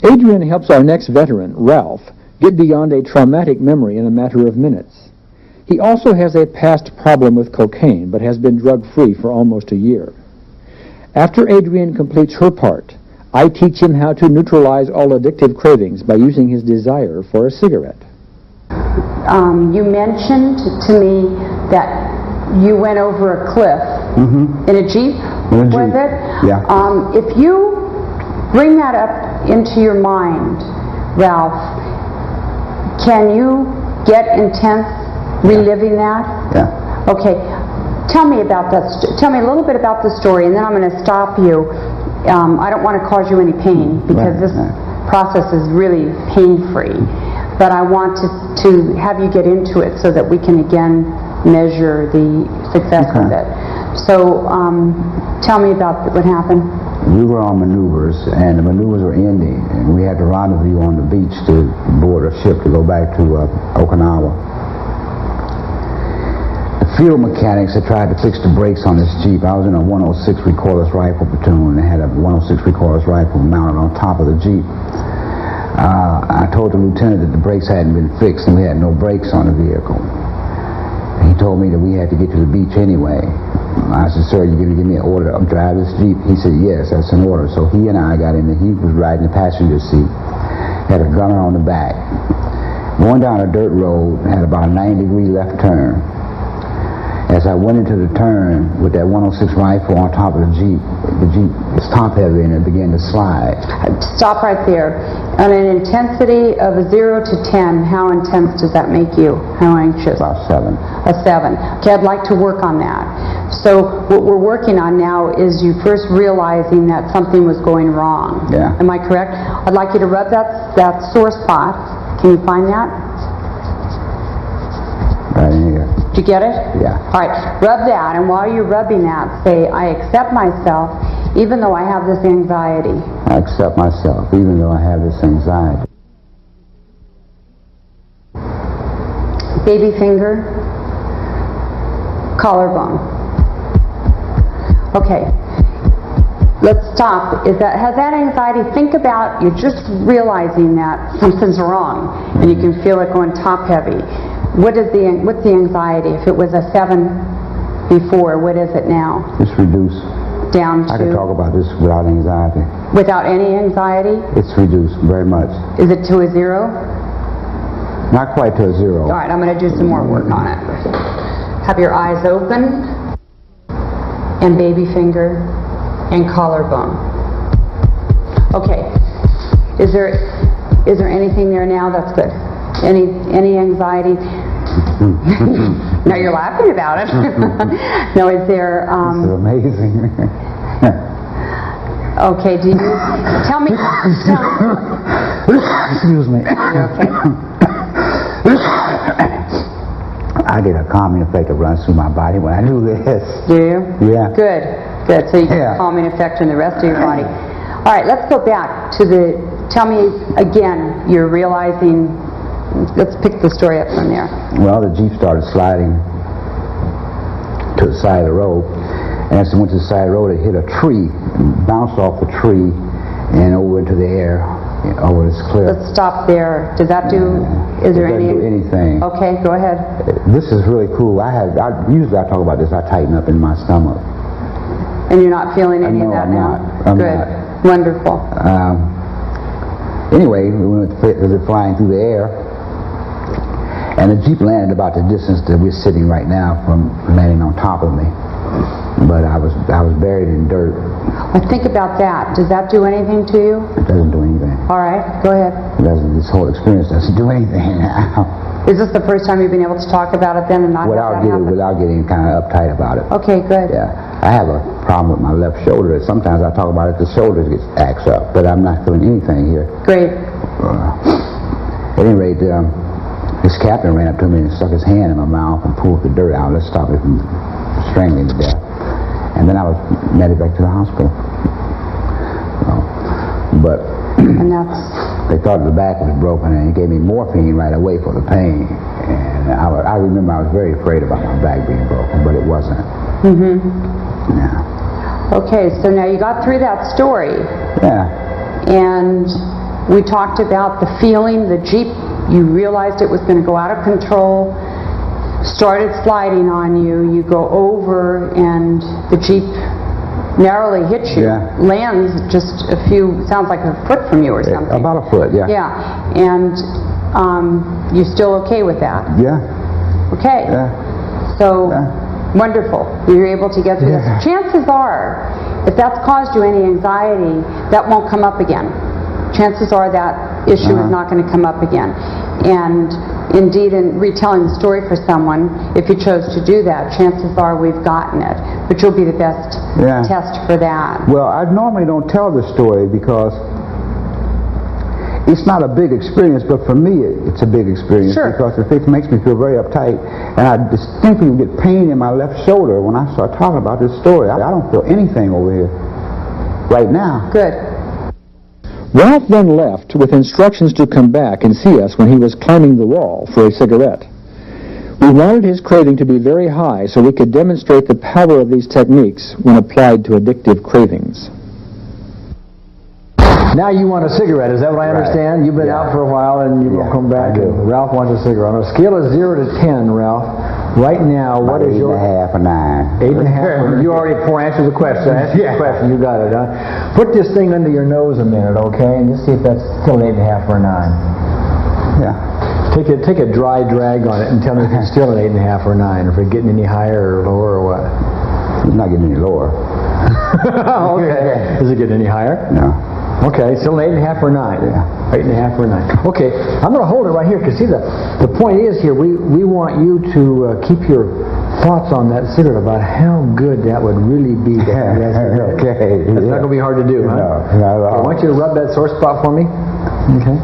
Adrian helps our next veteran, Ralph, get beyond a traumatic memory in a matter of minutes. He also has a past problem with cocaine, but has been drug-free for almost a year. After Adrian completes her part, I teach him how to neutralize all addictive cravings by using his desire for a cigarette. You mentioned to me that you went over a cliff in a Jeep, was it? Yeah. If you bring that up into your mind, Ralph, can you get intense reliving that? Yeah. Okay. Tell me about that. Tell me a little bit about the story, and then I'm going to stop you. I don't want to cause you any pain because this process is really pain-free. But I want to have you get into it so that we can again measure the success of it. So tell me about what happened. We were on maneuvers, and the maneuvers were ending, and we had to rendezvous on the beach to board a ship to go back to Okinawa. The field mechanics had tried to fix the brakes on this Jeep. I was in a 106 recoilless rifle platoon, and they had a 106 recoilless rifle mounted on top of the Jeep. I told the lieutenant that the brakes hadn't been fixed and we had no brakes on the vehicle. He told me that we had to get to the beach anyway. I said, sir, you going to give me an order to drive this Jeep? He said, yes, that's an order. So he and I got in there. He was riding the passenger seat, had a gunner on the back. Going down a dirt road, had about a 90-degree left turn. As I went into the turn with that 106 rifle on top of the Jeep was top heavy and it began to slide. Stop right there. On an intensity of a 0 to 10, how intense does that make you? How anxious? About 7. A 7. Okay, I'd like to work on that. So what we're working on now is you first realizing that something was going wrong. Yeah. Am I correct? I'd like you to rub that sore spot. Can you find that? Right in here. Did you get it? Yeah. All right, rub that, and while you're rubbing that, say, I accept myself even though I have this anxiety. I accept myself even though I have this anxiety. Baby finger, collarbone. Okay, let's stop. Has that anxiety, think about, you're just realizing that something's wrong, and you can feel it going top heavy. What's the anxiety? If it was a 7 before, what is it now? It's reduced. Down to? I can talk about this without anxiety. Without any anxiety? It's reduced very much. Is it to a 0? Not quite to a 0. All right, I'm going to do some more work on it. Have your eyes open, and baby finger, and collarbone. Okay. Is there anything there now? That's good. Any anxiety? No, you're laughing about it. No, is there... This is amazing. Okay, do you... Tell me... Excuse me. Okay. I get a calming effect that runs through my body when I do this. Do you? Yeah. Good. So you get a calming effect in the rest of your body. All right, let's go back to the... Tell me again, you're realizing... Let's pick the story up from there. Well, the Jeep started sliding to the side of the road, and as it went to the side of the road, it hit a tree, bounced off the tree, and over into the air, over this cliff. Let's stop there. Does that do? Is there any? It doesn't do anything. Okay, go ahead. This is really cool. Usually I talk about this. I tighten up in my stomach. And you're not feeling any of that now? I'm Good. not. Wonderful. Anyway, we were flying through the air. And the Jeep landed about the distance that we're sitting right now from landing on top of me. But I was buried in dirt. Think about that. Does that do anything to you? It doesn't do anything. All right, go ahead. This whole experience doesn't do anything now. Is this the first time you've been able to talk about it then and not without getting kind of uptight about it? Okay, good. Yeah. I have a problem with my left shoulder. Sometimes I talk about it, the shoulder acts up, but I'm not feeling anything here. Great. At any rate, this captain ran up to me and stuck his hand in my mouth and pulled the dirt out. Let's stop it from strangling to death. And then I was netted back to the hospital. But they thought the back was broken, and he gave me morphine right away for the pain. And I remember I was very afraid about my back being broken, but it wasn't. Mm-hmm. Yeah. Okay, so now you got through that story. Yeah. And We talked about the feeling, the Jeep, you realized it was going to go out of control, started sliding on you, you go over and the Jeep narrowly hits you, lands just a few, sounds like a foot from you or something. About a foot, yeah. Yeah, and you're still okay with that? Yeah. Okay. Yeah. So, wonderful. You're able to get through this. Chances are, if that's caused you any anxiety, that won't come up again. Chances are that issue is not going to come up again. And indeed, in retelling the story for someone, if you chose to do that, chances are we've gotten it. But you'll be the best test for that. Well, I normally don't tell the story because it's not a big experience, but for me it's a big experience because it makes me feel very uptight, and I distinctly get pain in my left shoulder when I start talking about this story. I don't feel anything over here right now. Good. Ralph then left with instructions to come back and see us when he was climbing the wall for a cigarette. We wanted his craving to be very high so we could demonstrate the power of these techniques when applied to addictive cravings. Now you want a cigarette, is that what I understand? You've been out for a while and you will come back and Ralph wants a cigarette. On a scale of 0 to 10, Ralph, right now, what is your... 8.5 or 9. 8.5. You already answered the question. Answer the question. You got it, huh? Put this thing under your nose a minute, okay? And just see if that's still an 8.5 or a 9. Yeah. Take a dry drag on it and tell me if it's still an 8.5 or 9, or if it's getting any higher or lower or what. It's not getting any lower. Okay. Is it getting any higher? No. Okay, still an 8.5 or 9. Yeah. 8.5 or 9. Okay, I'm going to hold it right here because see, the point is here, we want you to keep your thoughts on that cigarette about how good that would really be. Okay. That's not going to be hard to do, huh? No, not at all. I want you to rub that sore spot for me. Okay.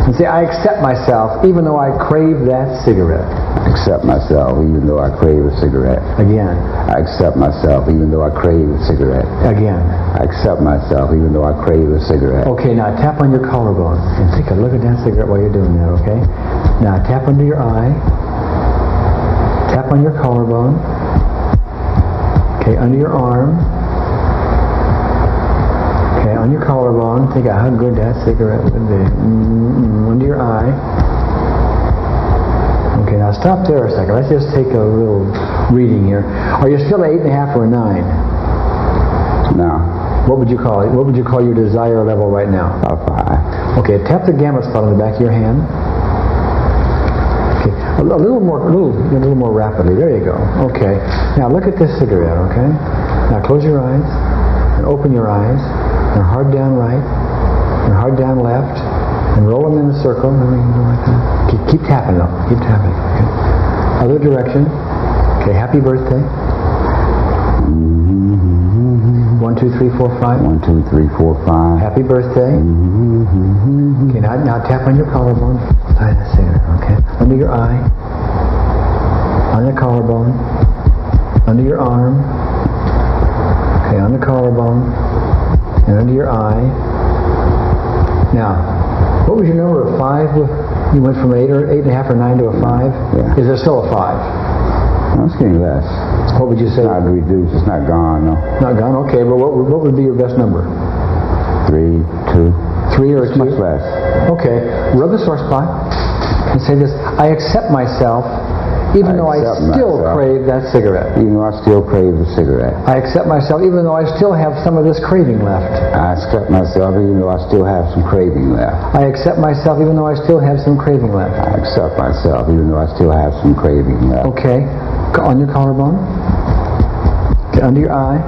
And say, I accept myself even though I crave that cigarette. I accept myself even though I crave a cigarette. Again. I accept myself even though I crave a cigarette. Again. I accept myself even though I crave a cigarette. Okay, now tap on your collarbone and take a look at that cigarette while you're doing that, okay? Now tap under your eye. Tap on your collarbone. Okay, under your arm. Okay, on your collarbone. Think of how good that cigarette would be. Under your eye. Okay, now stop there a second. Let's just take a little reading here. Are you still at 8.5 or a 9? No. What would you call it? What would you call your desire level right now? About 5. Okay, tap the gamut spot on the back of your hand. Okay, a little more rapidly. There you go. Okay. Now look at this cigarette. Okay. Now close your eyes and open your eyes and hard down right and hard down left and roll them in a circle. Like that. Keep tapping though. Keep tapping. Okay. Other direction. Okay. Happy birthday. 1, 2, 3, 4, 5. 1, 2, 3, 4, 5. Happy birthday. Okay, now tap on your collarbone. That's it. Okay. Under your eye. On the collarbone. Under your arm. Okay, on the collarbone. And under your eye. Now, what was your number of 5? You went from 8.5 or 9 to a 5? Yeah. Is there still a 5? No, it's getting less. What would you say? It's not reduced. It's not gone, no. Not gone? Okay, but what would be your best number? 3, 2. 3 or 2? Much less. Okay. Rub the sore spot and say this: I accept myself even though I still crave that cigarette. Even though I still crave the cigarette. I accept myself even though I still have some of this craving left. I accept myself even though I still have some craving left. I accept myself even though I still have some craving left. I accept myself even though I still have some craving left. Okay. On your collarbone. Okay, under your eye.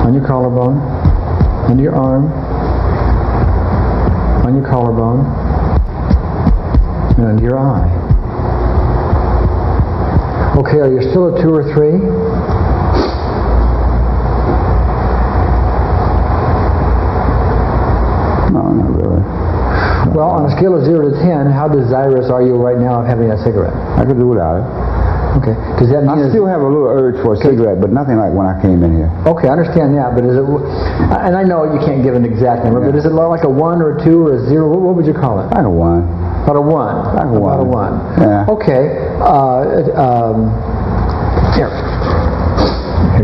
On your collarbone. Under your arm. On your collarbone. And under your eye. Okay, are you still at 2 or 3? No, not really. Well, on a scale of 0 to 10, how desirous are you right now of having that cigarette? I could do without it. Okay. Does that mean I still have a little urge for a cigarette, but nothing like when I came in here. Okay, I understand that, but is it, and I know you can't give an exact number, but is it like a 1 or a 2 or a 0? What would you call it? Like a 1. About a 1. Like a 1. About a 1. Yeah. Okay. Here,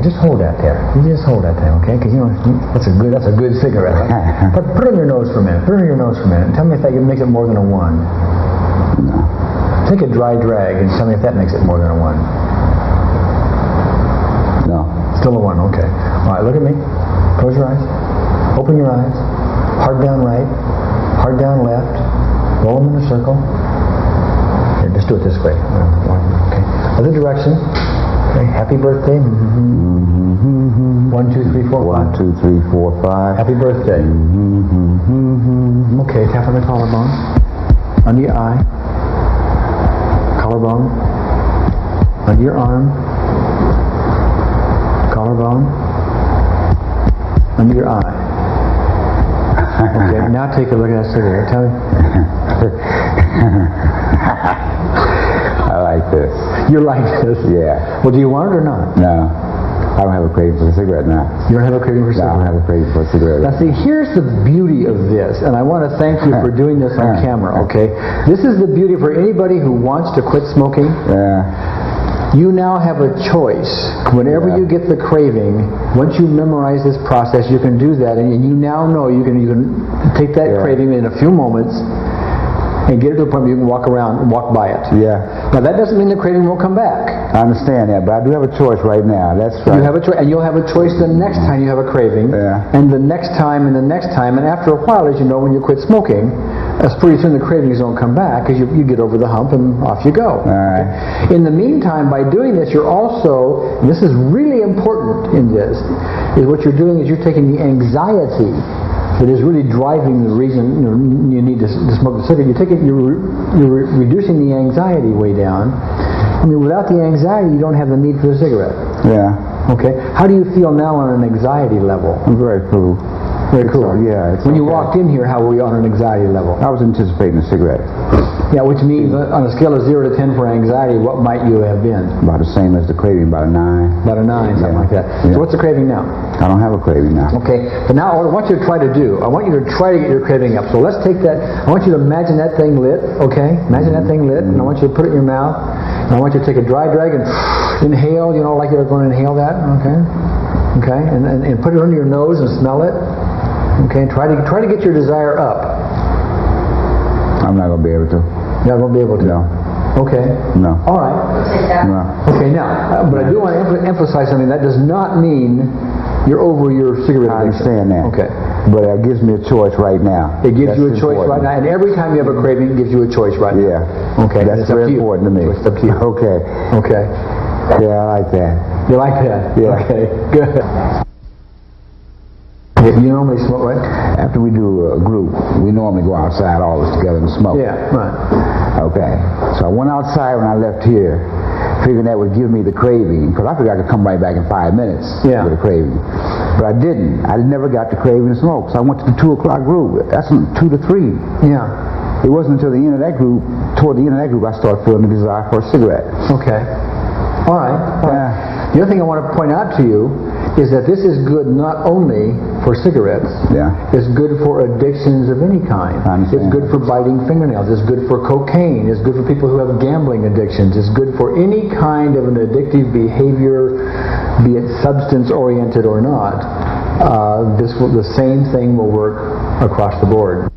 just hold that there. You just hold that there, okay? Because you know that's a good cigarette. Right? Put it in your nose for a minute. Put it in your nose for a minute. Tell me if that makes it more than a 1. No. Take a dry drag and tell me if that makes it more than a 1. No. Still a 1. Okay. All right. Look at me. Close your eyes. Open your eyes. Hard down right. Hard down left. Roll them in a circle. Here, just do it this way. Okay. Other direction. Okay. Happy birthday. 1, 2, 3, 4, 5. 1, 2, 3, 4, 5. Happy birthday. Okay. Tap on the collarbone. Under your eye. Collarbone. Under your arm. Collarbone. Under your eye. Okay, now take a look at that cigarette. Tell me. I like this. You like this? Yeah. Well, do you want it or not? No. I don't have a craving for a cigarette now. You don't have a craving for a No, I cigarette? don't have a craving for a cigarette. Now see, here's the beauty of this, and I want to thank you for doing this on camera, okay? This is the beauty for anybody who wants to quit smoking. Yeah. You now have a choice. Whenever you get the craving, once you memorize this process, you can do that, and you now know you can take that craving in a few moments and get it to the point where you can walk around and walk by it. Yeah. Now that doesn't mean the craving won't come back. I understand that, but I do have a choice right now. That's right. You have a choice, and you'll have a choice the next time you have a craving, and the next time, and the next time, and after a while, as you know, when you quit smoking, pretty soon the cravings don't come back because you get over the hump and off you go. All right. In the meantime, by doing this, you're also, and this is really important in this, is what you're doing is you're taking the anxiety that is really driving the reason you need to smoke the cigarette. You're reducing the anxiety way down. I mean, without the anxiety, you don't have the need for the cigarette. Yeah. Okay. How do you feel now on an anxiety level? I'm very cool. Very cool. Yeah. When you walked in here, how were you on an anxiety level? I was anticipating a cigarette. Yeah, which means on a scale of 0 to 10 for anxiety, what might you have been? About the same as the craving, about a 9. About a 9, something like that. Yeah. So what's the craving now? I don't have a craving now. Okay, but now what I want you to try to do, I want you to try to get your craving up. So let's take that, I want you to imagine that thing lit, okay? Imagine that thing lit, and I want you to put it in your mouth, and I want you to take a dry drag and inhale, you know, like you're going to inhale that, okay? Okay, and put it under your nose and smell it. Okay, try to get your desire up. I'm not going to be able to. You're not going to be able to? No. Okay. No. All right. No. Okay, now, but I do want to emphasize something. That does not mean you're over your cigarette addiction. I understand that. Okay. But it gives me a choice right now. It gives you a choice right now, and every time you have a craving, it gives you a choice right now. Yeah. Okay. That's very important to me. It's up to you. Okay. Okay. Yeah, I like that. You like that? Yeah. Okay, good. You normally smoke, right? After we do a group, we normally go outside all of us together and smoke. Yeah, right. Okay. So I went outside when I left here, figuring that would give me the craving, because I figured I could come right back in 5 minutes with a craving. But I didn't. I never got the craving to smoke. So I went to the 2 o'clock group. That's 2 to 3. Yeah. It wasn't until the end of that group, toward the end of that group, I started feeling the desire for a cigarette. Okay. All right. All right. The other thing I want to point out to you is that this is good not only for cigarettes, it's good for addictions of any kind. It's good for biting fingernails, it's good for cocaine, it's good for people who have gambling addictions, it's good for any kind of an addictive behavior, be it substance oriented or not. The same thing will work across the board.